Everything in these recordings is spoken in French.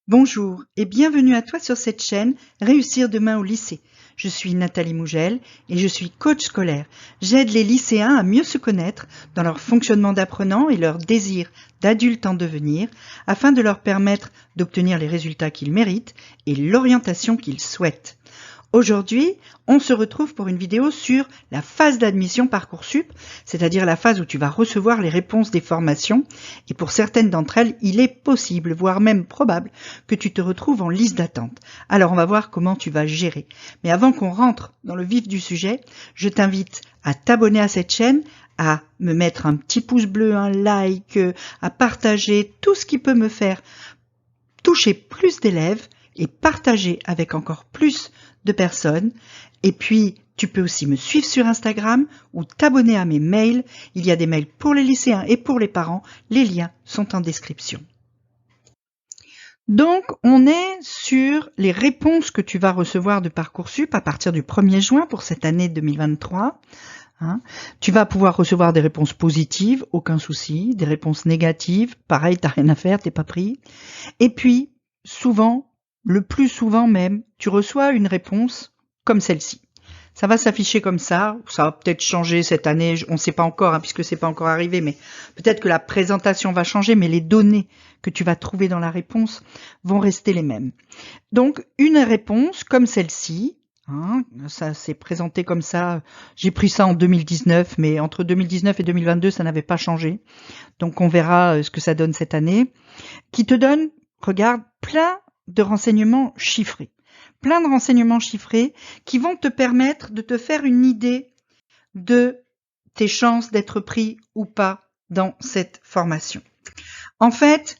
Bonjour et bienvenue à toi sur cette chaîne Réussir demain au lycée. Je suis Nathalie Mougel et je suis coach scolaire. J'aide les lycéens à mieux se connaître dans leur fonctionnement d'apprenant et leur désir d'adulte en devenir afin de leur permettre d'obtenir les résultats qu'ils méritent et l'orientation qu'ils souhaitent. Aujourd'hui, on se retrouve pour une vidéo sur la phase d'admission Parcoursup, c'est-à-dire la phase où tu vas recevoir les réponses des formations et pour certaines d'entre elles, il est possible, voire même probable, que tu te retrouves en liste d'attente. Alors on va voir comment tu vas gérer. Mais avant qu'on rentre dans le vif du sujet, je t'invite à t'abonner à cette chaîne, à me mettre un petit pouce bleu, un like, à partager tout ce qui peut me faire toucher plus d'élèves et partager avec encore plus de personnes. Et puis, tu peux aussi me suivre sur Instagram ou t'abonner à mes mails. Il y a des mails pour les lycéens et pour les parents. Les liens sont en description. Donc, on est sur les réponses que tu vas recevoir de Parcoursup à partir du 1er juin pour cette année 2023. Tu vas pouvoir recevoir des réponses positives, aucun souci, des réponses négatives, pareil, t'as rien à faire, t'es pas pris. Et puis, souvent, le plus souvent même, tu reçois une réponse comme celle-ci. Ça va s'afficher comme ça va peut-être changer cette année, on ne sait pas encore, puisque c'est pas encore arrivé, mais peut-être que la présentation va changer, mais les données que tu vas trouver dans la réponse vont rester les mêmes. Donc, une réponse comme celle-ci, ça s'est présenté comme ça, j'ai pris ça en 2019, mais entre 2019 et 2022, ça n'avait pas changé. Donc on verra ce que ça donne cette année, qui te donne, regarde, plein de renseignements chiffrés. Plein de renseignements chiffrés qui vont te permettre de te faire une idée de tes chances d'être pris ou pas dans cette formation. En fait,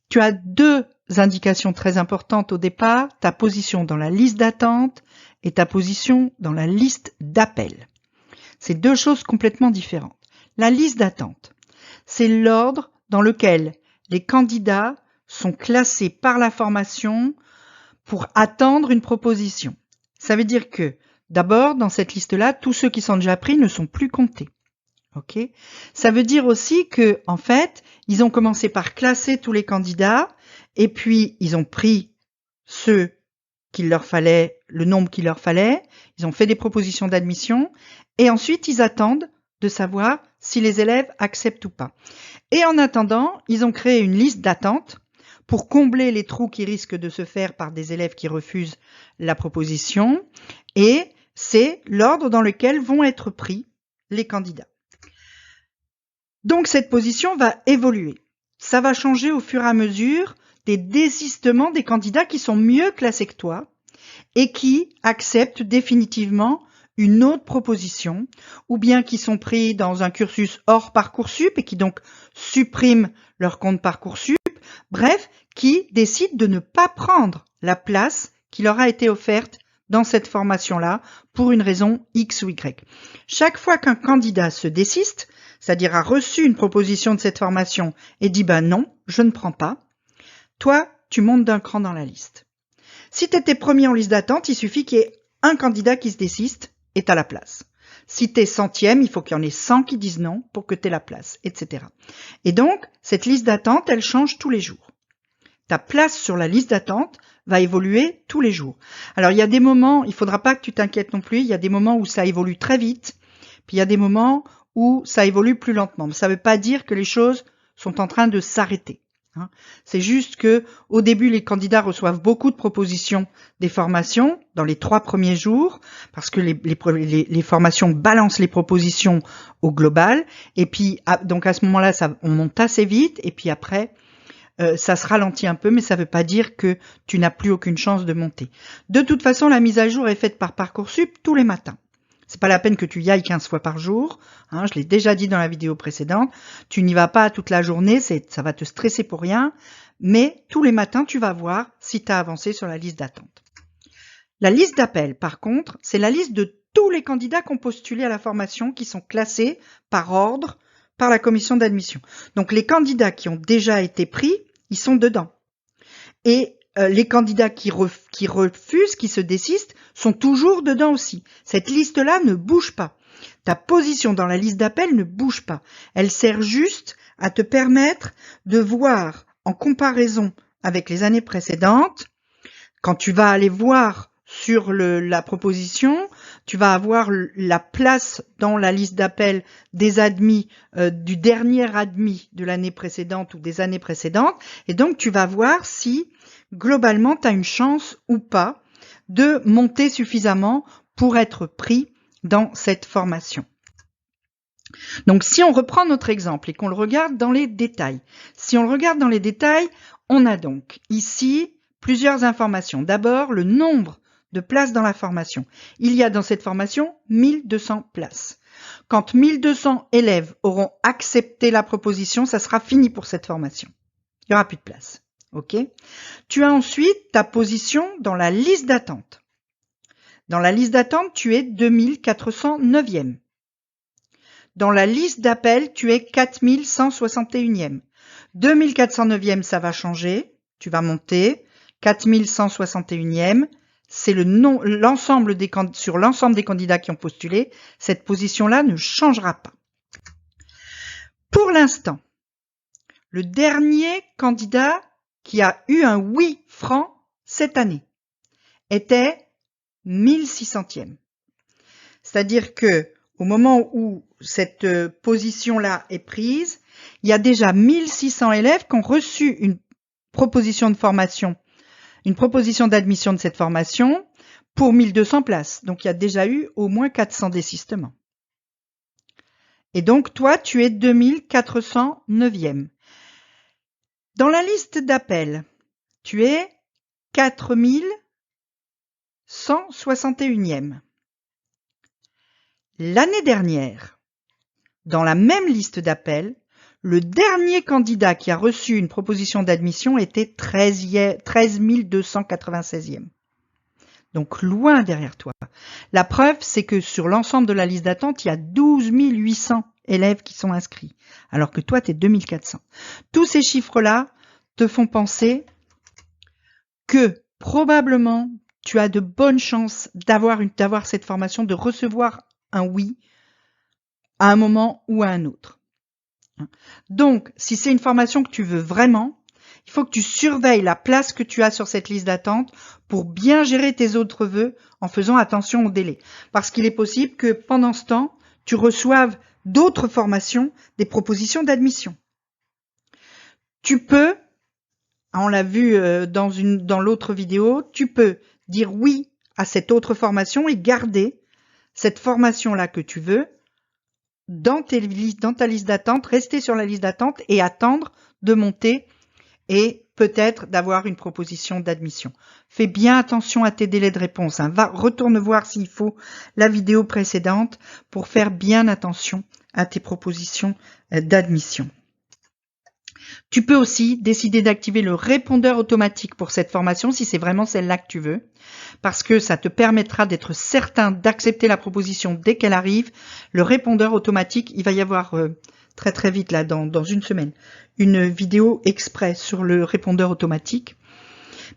tu as deux indications très importantes au départ, ta position dans la liste d'attente et ta position dans la liste d'appel. C'est deux choses complètement différentes. La liste d'attente, c'est l'ordre dans lequel les candidats sont classés par la formation pour attendre une proposition. Ça veut dire que, d'abord, dans cette liste-là, tous ceux qui sont déjà pris ne sont plus comptés. Ok ? Ça veut dire aussi que, en fait, ils ont commencé par classer tous les candidats et puis ils ont pris ceux qu'il leur fallait, le nombre qu'il leur fallait, ils ont fait des propositions d'admission et ensuite ils attendent de savoir si les élèves acceptent ou pas. Et en attendant, ils ont créé une liste d'attente pour combler les trous qui risquent de se faire par des élèves qui refusent la proposition et c'est l'ordre dans lequel vont être pris les candidats. Donc cette position va évoluer. Ça va changer au fur et à mesure des désistements des candidats qui sont mieux classés que toi et qui acceptent définitivement une autre proposition ou bien qui sont pris dans un cursus hors Parcoursup et qui donc suppriment leur compte Parcoursup, bref, qui décident de ne pas prendre la place qui leur a été offerte dans cette formation-là pour une raison X ou Y. Chaque fois qu'un candidat se désiste, c'est-à-dire a reçu une proposition de cette formation et dit non, je ne prends pas, toi, tu montes d'un cran dans la liste. Si tu étais premier en liste d'attente, il suffit qu'il y ait un candidat qui se désiste et tu as la place. Si tu es 100e, il faut qu'il y en ait 100 qui disent non pour que tu aies la place, etc. Et donc, cette liste d'attente, elle change tous les jours. Ta place sur la liste d'attente va évoluer tous les jours. Alors, il y a des moments, il ne faudra pas que tu t'inquiètes non plus, il y a des moments où ça évolue très vite, puis il y a des moments où ça évolue plus lentement. Mais ça ne veut pas dire que les choses sont en train de s'arrêter. C'est juste que au début, les candidats reçoivent beaucoup de propositions des formations dans les 3 premiers jours, parce que les formations balancent les propositions au global. Et puis, donc à ce moment-là, on monte assez vite. Et puis après, ça se ralentit un peu, mais ça ne veut pas dire que tu n'as plus aucune chance de monter. De toute façon, la mise à jour est faite par Parcoursup tous les matins. C'est pas la peine que tu y ailles 15 fois par jour. Je l'ai déjà dit dans la vidéo précédente. Tu n'y vas pas toute la journée, ça va te stresser pour rien. Mais tous les matins, tu vas voir si tu as avancé sur la liste d'attente. La liste d'appel, par contre, c'est la liste de tous les candidats qui ont postulé à la formation qui sont classés par ordre par la commission d'admission. Donc les candidats qui ont déjà été pris, ils sont dedans. Et les candidats qui refusent, qui se désistent, sont toujours dedans aussi. Cette liste-là ne bouge pas. Ta position dans la liste d'appel ne bouge pas. Elle sert juste à te permettre de voir en comparaison avec les années précédentes, quand tu vas aller voir sur la proposition, tu vas avoir la place dans la liste d'appel des admis, du dernier admis de l'année précédente ou des années précédentes. Et donc, tu vas voir si, globalement, tu as une chance ou pas de monter suffisamment pour être pris dans cette formation. Donc, si on reprend notre exemple et qu'on le regarde dans les détails, on a donc ici plusieurs informations. D'abord, le nombre de places dans la formation. Il y a dans cette formation 1200 places. Quand 1200 élèves auront accepté la proposition, ça sera fini pour cette formation. Il n'y aura plus de place. OK ? Tu as ensuite ta position dans la liste d'attente. Dans la liste d'attente, tu es 2409e. Dans la liste d'appel, tu es 4161e. 2409e, ça va changer. Tu vas monter. 4161e, c'est l'ensemble sur l'ensemble des candidats qui ont postulé. Cette position-là ne changera pas. Pour l'instant, le dernier candidat qui a eu un oui franc cette année était 1600e. C'est-à-dire que au moment où cette position-là est prise, il y a déjà 1600 élèves qui ont reçu une proposition de formation, une proposition d'admission de cette formation pour 1200 places. Donc, il y a déjà eu au moins 400 désistements. Et donc, toi, tu es 2409e. Dans la liste d'appel, tu es 4161e. L'année dernière, dans la même liste d'appel, le dernier candidat qui a reçu une proposition d'admission était 13 296e. Donc loin derrière toi. La preuve, c'est que sur l'ensemble de la liste d'attente, il y a 12 800 élèves qui sont inscrits, alors que toi, tu es 2400. Tous ces chiffres-là te font penser que probablement, tu as de bonnes chances d'avoir cette formation, de recevoir un oui à un moment ou à un autre. Donc, si c'est une formation que tu veux vraiment, il faut que tu surveilles la place que tu as sur cette liste d'attente pour bien gérer tes autres vœux en faisant attention au délai. Parce qu'il est possible que pendant ce temps, tu reçoives d'autres formations, des propositions d'admission. Tu peux, on l'a vu dans l'autre vidéo, tu peux dire oui à cette autre formation et garder cette formation-là que tu veux dans ta liste d'attente, rester sur la liste d'attente et attendre de monter et peut-être d'avoir une proposition d'admission. Fais bien attention à tes délais de réponse. Retourne voir s'il faut la vidéo précédente pour faire bien attention à tes propositions d'admission. Tu peux aussi décider d'activer le répondeur automatique pour cette formation si c'est vraiment celle-là que tu veux, parce que ça te permettra d'être certain d'accepter la proposition dès qu'elle arrive. Le répondeur automatique, il va y avoir très très vite là, dans une semaine, une vidéo exprès sur le répondeur automatique.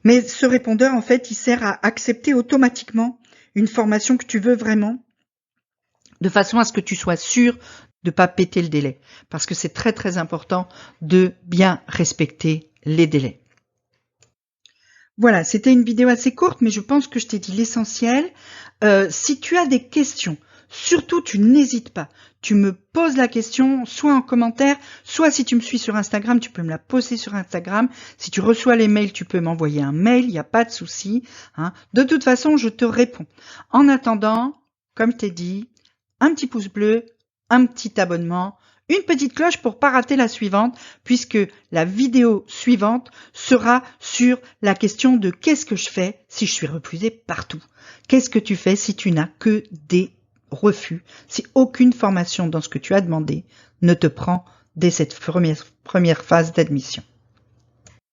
Mais ce répondeur, en fait, il sert à accepter automatiquement une formation que tu veux vraiment, de façon à ce que tu sois sûr de pas péter le délai, parce que c'est très très important de bien respecter les délais. Voilà, c'était une vidéo assez courte, mais je pense que je t'ai dit l'essentiel. Si tu as des questions, surtout tu n'hésites pas, tu me poses la question, soit en commentaire, soit si tu me suis sur Instagram, tu peux me la poser sur Instagram. Si tu reçois les mails, tu peux m'envoyer un mail, il n'y a pas de souci. De toute façon, je te réponds. En attendant, comme je t'ai dit, un petit pouce bleu, un petit abonnement, une petite cloche pour pas rater la suivante, puisque la vidéo suivante sera sur la question de qu'est-ce que je fais si je suis refusée partout. Qu'est-ce que tu fais si tu n'as que des refus, si aucune formation dans ce que tu as demandé ne te prend dès cette première phase d'admission.